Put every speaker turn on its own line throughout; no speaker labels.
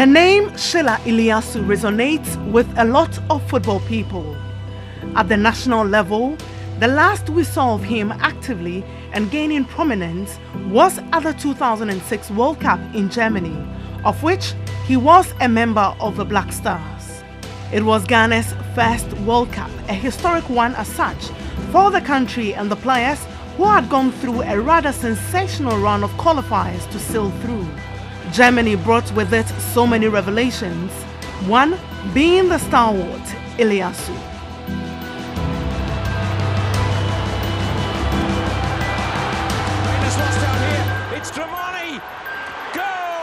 The name Shilla Illiasu resonates with a lot of football people. At the national level, the last we saw of him actively and gaining prominence was at the 2006 World Cup in Germany, of which he was a member of the Black Stars. It was Ghana's first World Cup, a historic one as such, for the country and the players who had gone through a rather sensational run of qualifiers to sail through. Germany brought with it so many revelations, one being the stalwart Illiasu.
It's Dramani! Goal!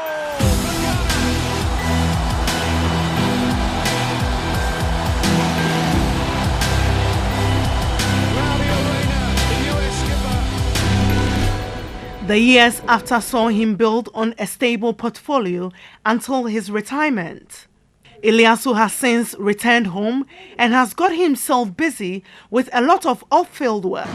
The years after saw him build on a stable portfolio until his retirement. Illiasu has since returned home and has got himself busy with a lot of off-field work.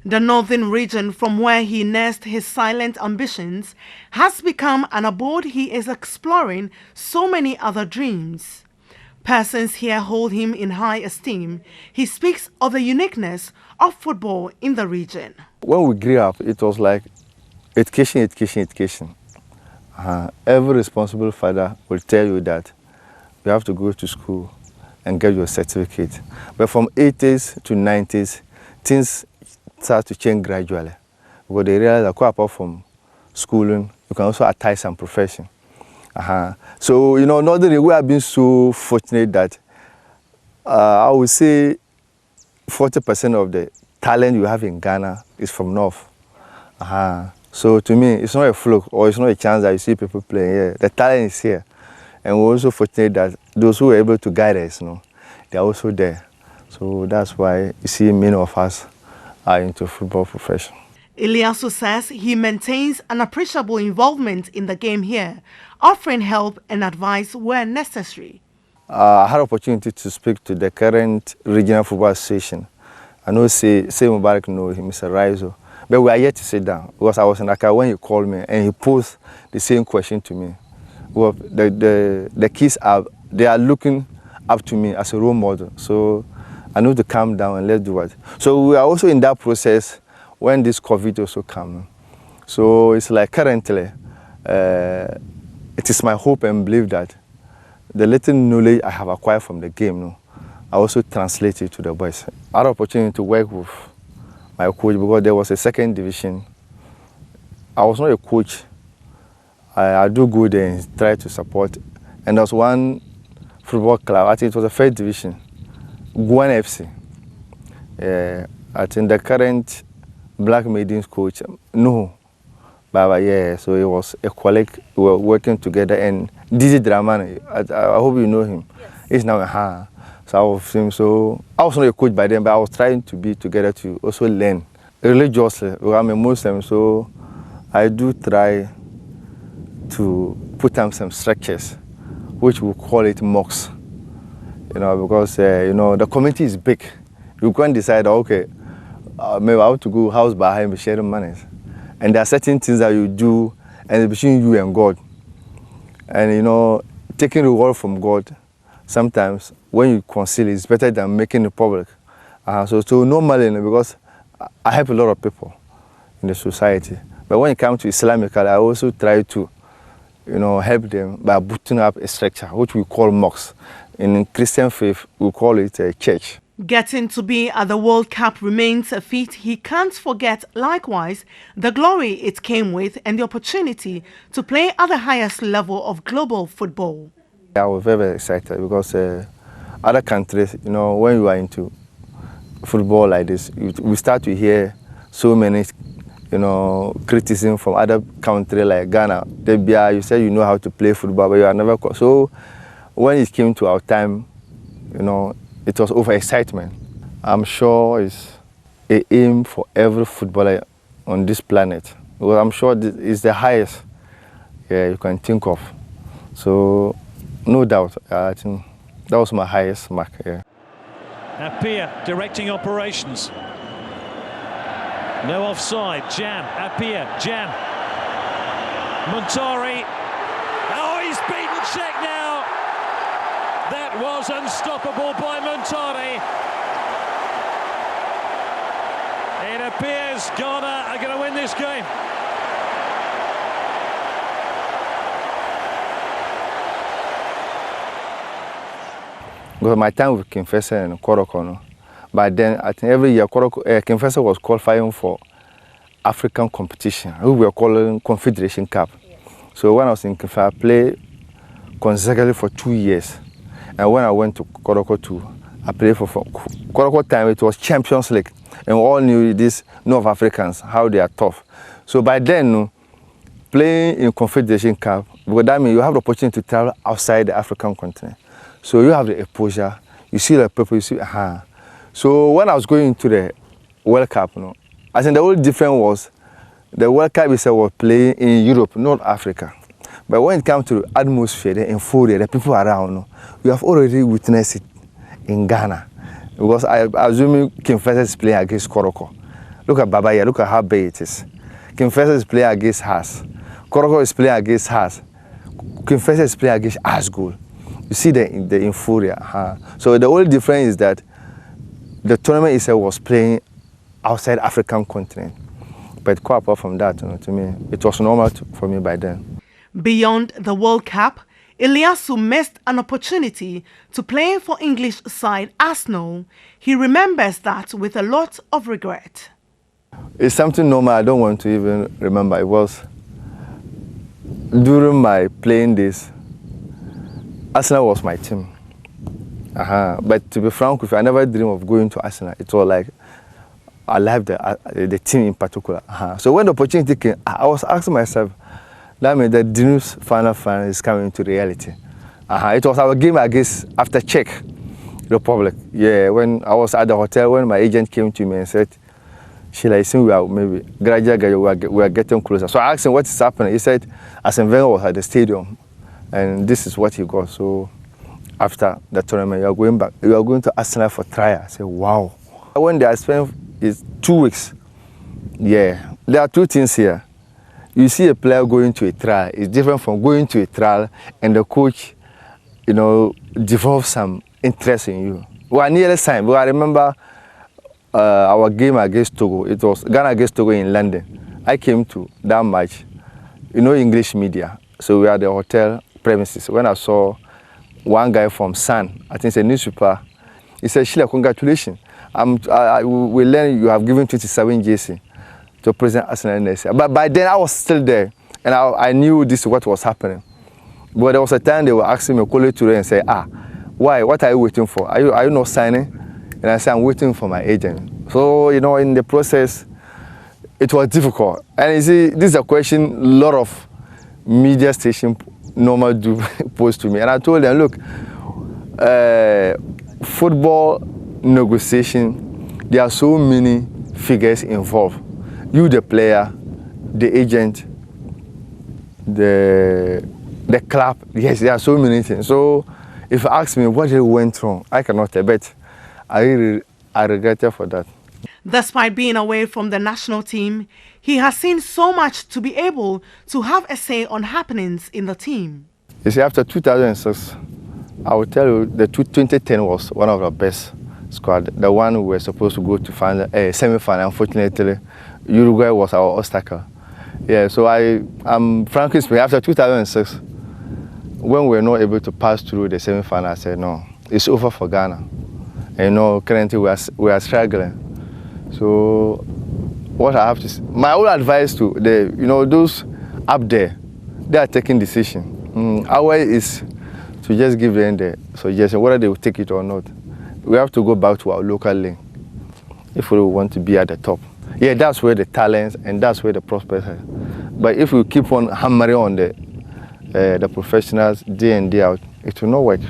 The northern region from where he nursed his silent ambitions has become an abode he is exploring so many other dreams. Persons here hold him in high esteem. He speaks of the uniqueness of football in the region.
When we grew up, it was like education, education, education. Every responsible father will tell you that you have to go to school and get your certificate. But from 80s to 90s, things start to change gradually, because they realize that quite apart from schooling, you can also attach some profession. So, you know, normally we have been so fortunate that I would say 40% of the talent you have in Ghana is from North. So to me, it's not a fluke or it's not a chance that you see people playing here. The talent is here. And we're also fortunate that those who were able to guide us, you know, they're also there. So that's why you see many of us are into football profession.
Illiasu says he maintains an appreciable involvement in the game here, offering help and advice where necessary.
I had opportunity to speak to the current regional football association. I know say Mubarak know him, Mr. Raizo, but we are yet to sit down because I was in Akua when he called me and he posed the same question to me. Well, the kids they are looking up to me as a role model. So I need to calm down and let's do it. So we are also in that process when this COVID also comes. So it's like currently, it is my hope and belief that the little knowledge I have acquired from the game, no, I also translate it to the boys. I had an opportunity to work with my coach because there was a second division. I was not a coach. I do good and try to support. And there was one football club, I think it was the first division. Guan FC. I think the current Black Maidens coach, no. But yeah, so it was a colleague, we were working together, and Dizzy Dramani, I hope you know him. Yes. He's now a So I was him, so I was not a coach by then, but I was trying to be together to also learn. Religiously, I'm a Muslim, so I do try to put on some structures, which we call it mosques. You know, because, you know, the community is big. You can't decide, okay, maybe I have to go house by house sharing money. And there are certain things that you do and it's between you and God. And, you know, taking reward from God, sometimes when you conceal, it's better than making it public. So normally, because I help a lot of people in the society. But when it comes to Islamic, I also try to, you know, help them by putting up a structure, which we call mosques. In Christian faith, we call it a church.
Getting to be at the World Cup remains a feat he can't forget. Likewise, the glory it came with and the opportunity to play at the highest level of global football.
I was very, very excited because other countries, you know, when you are into football like this, we start to hear so many, you know, criticism from other countries like Ghana. You said you know how to play football, but you are never. So when it came to our time, you know, it was over-excitement. I'm sure it's an aim for every footballer on this planet Well, I'm sure it's the highest you can think of. So, no doubt, I think that was my highest mark. Yeah.
Apia directing operations. No offside. Jam. Apia. Jam. Montari. Oh, he's beaten Czech now. That was unstoppable by Montari. It appears Ghana are going to win this game.
Because my time with Kinfesa and Koroko, but then I think every year Kinfesa was qualifying for African competition. We were calling Confederation Cup. Yeah. So when I was in Kinfesa, I played consecutively for 2 years. And when I went to Koroko too, I played for Koroko time. It was Champions League, and we all knew these North Africans how they are tough. So by then, playing in Confederation Cup, because that means you have the opportunity to travel outside the African continent. So you have the exposure, you see the people, you see, So when I was going to the World Cup, I think the only difference was the World Cup itself was playing in Europe, not Africa. But when it comes to the atmosphere, the euphoria, the people around, we have already witnessed it in Ghana. Because I assume Kinfesa is playing against Koroko. Look at Babaya, look at how big it is. Kinfesa is playing against Haas. Koroko is playing against Haas. Kinfesa is playing against Asgul. You see the euphoria. So the only difference is that the tournament itself was playing outside African continent. But quite apart from that, to me, it was normal for me by then.
Beyond the World Cup, Illiasu missed an opportunity to play for English side Arsenal. He remembers that with a lot of regret.
It's something normal I don't want to even remember. It was during my playing days. Arsenal was my team. But to be frank with you, I never dreamed of going to Arsenal. It was like I loved the team in particular. So when the opportunity came, I was asking myself, that means the Dinu's final is coming into reality. It was our game against after Czech Republic. Yeah, when I was at the hotel, when my agent came to me and said, Shilla, I think we are maybe gradually we are getting closer. So I asked him what is happening. He said, Arsene Wenger was at the stadium, and this is what he got. So after the tournament, you are going back. You are going to Arsenal for trial. I said, wow. When I spent 2 weeks, yeah, there are two things here. You see a player going to a trial. It's different from going to a trial and the coach, develops some interest in you. We are nearly signed. But I remember our game against Togo. It was Ghana against Togo in London. I came to that match, English media. So we are at the hotel premises. When I saw one guy from Sun, I think it's a newspaper, he said, Shilla, congratulations. We learned you have given 27 JC to present Arsenal next year. But by then I was still there, and I knew this is what was happening. But there was a time they were asking me, call it today and say, why? What are you waiting for? Are you not signing? And I said, I'm waiting for my agent. So, in the process, it was difficult. And you see, this is a question a lot of media stations normally do pose to me. And I told them, look, football negotiation, there are so many figures involved. You, the player, the agent, the club. Yes, there are so many things. So if you ask me what went wrong, I cannot tell, but I regret it for that.
Despite being away from the national team, he has seen so much to be able to have a say on happenings in the team.
You see, after 2006, I will tell you the 2010 was one of the best squad. The one we were supposed to go to semi-final. Unfortunately, Uruguay was our obstacle. Yeah, so I'm frankly speaking, after 2006, when we were not able to pass through the semi-final, I said, no, it's over for Ghana. And currently we are struggling. So what I have to say, my own advice to those up there, they are taking decision. Our way is to just give them the suggestion, whether they will take it or not. We have to go back to our local lane if we want to be at the top. Yeah, that's where the talents and that's where the prospects are. But if we keep on hammering on the professionals day in, day out, it will not work.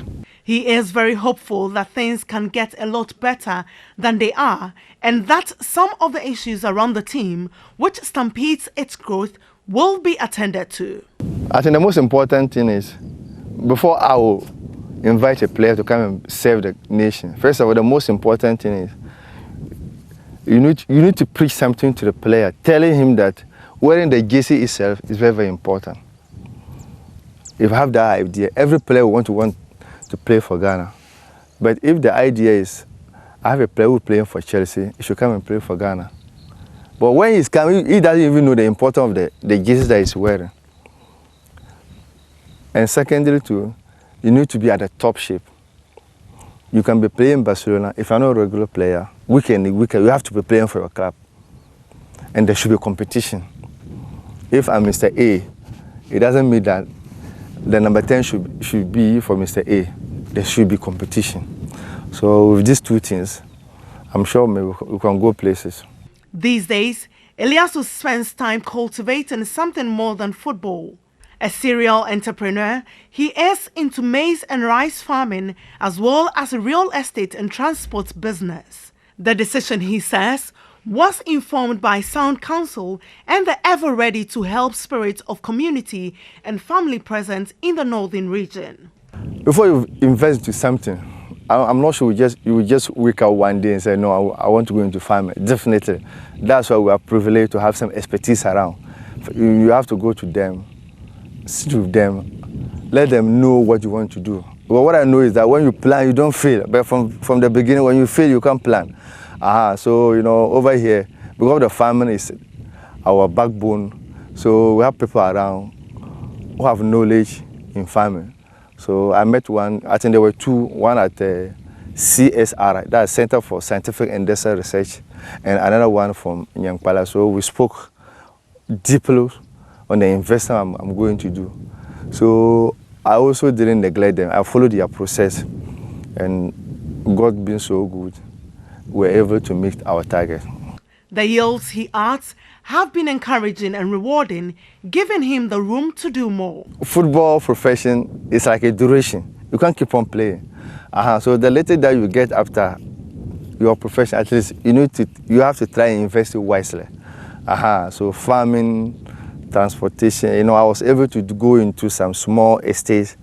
He is very hopeful that things can get a lot better than they are and that some of the issues around the team, which stampedes its growth, will be attended to.
I think the most important thing is, before I will invite a player to come and serve the nation, first of all, the most important thing is you need to preach something to the player, telling him that wearing the jersey itself is very, very important. If you have that idea, every player will want to play for Ghana. But if the idea is, I have a player who's playing for Chelsea, he should come and play for Ghana. But when he's coming, he doesn't even know the importance of the jersey that he's wearing. And secondly, too, you need to be at the top shape. You can be playing Barcelona. If you're not a regular player, week in, you have to be playing for your club. And there should be competition. If I'm Mr. A, it doesn't mean that the number 10 should be for Mr. A. There should be competition. So with these two things, I'm sure maybe we can go places.
These days, Illiasu spends time cultivating something more than football. A serial entrepreneur, he is into maize and rice farming as well as a real estate and transport business. The decision, he says, was informed by sound counsel and the ever-ready to help spirit of community and family present in the northern region.
Before you invest into something, I'm not sure you will just wake up one day and say, no, I want to go into farming. Definitely. That's why we are privileged to have some expertise around. You have to go to them, sit with them, let them know what you want to do. But what I know is that when you plan, you don't fail. But from the beginning, when you fail, you can't plan. So, over here, because the farming is our backbone, so we have people around who have knowledge in farming. So I met one, I think there were two, one at the CSR, that's Center for Scientific and Industrial Research, and another one from Nyankpala. So we spoke deeply on the investment I'm going to do. So I also didn't neglect them. I followed their process, and God being so good, we're able to meet our target.
The yields, he adds, have been encouraging and rewarding, giving him the room to do more.
Football profession is like a duration. You can't keep on playing. So the later that you get after your profession, at least you have to try and invest it wisely. So farming, transportation, I was able to go into some small estate,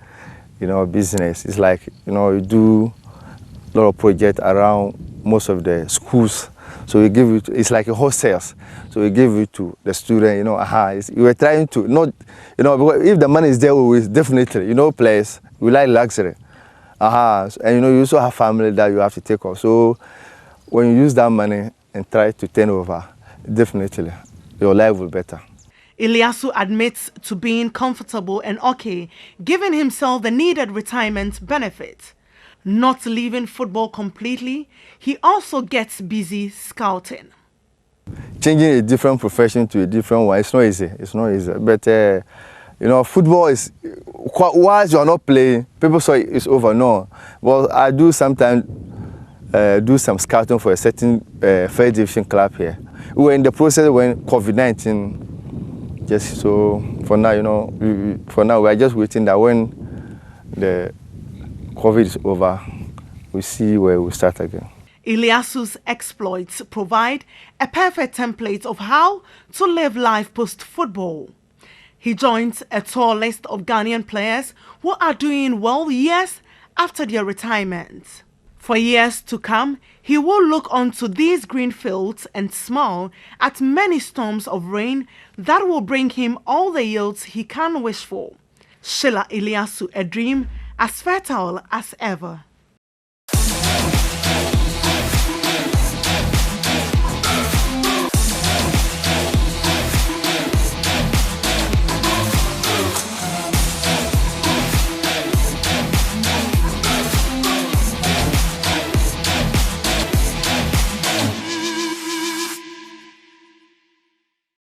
business. It's like, you do a lot of projects around most of the schools. So we give it, it's like a hostels. So we give it to the student, you were trying to, not, because if the money is there, we will definitely, place, we like luxury. And you also have family that you have to take off. So when you use that money and try to turn over, definitely, your life will be better.
Illiasu admits to being comfortable and okay, giving himself the needed retirement benefit. Not leaving football completely, he also gets busy scouting.
Changing a different profession to a different one, it's not easy. It's not easy. But, football is, whilst you are not playing, people say it's over. No. Well, I do sometimes do some scouting for a certain third division club here. We were in the process when COVID-19, just so for now, for now we are just waiting that when the COVID is over, we see where we start again.
Illiasu's exploits provide a perfect template of how to live life post-football. He joins a tall list of Ghanaian players who are doing well years after their retirement. For years to come, he will look onto these green fields and smile at many storms of rain that will bring him all the yields he can wish for. Shilla Illiasu, a dream as fertile as ever.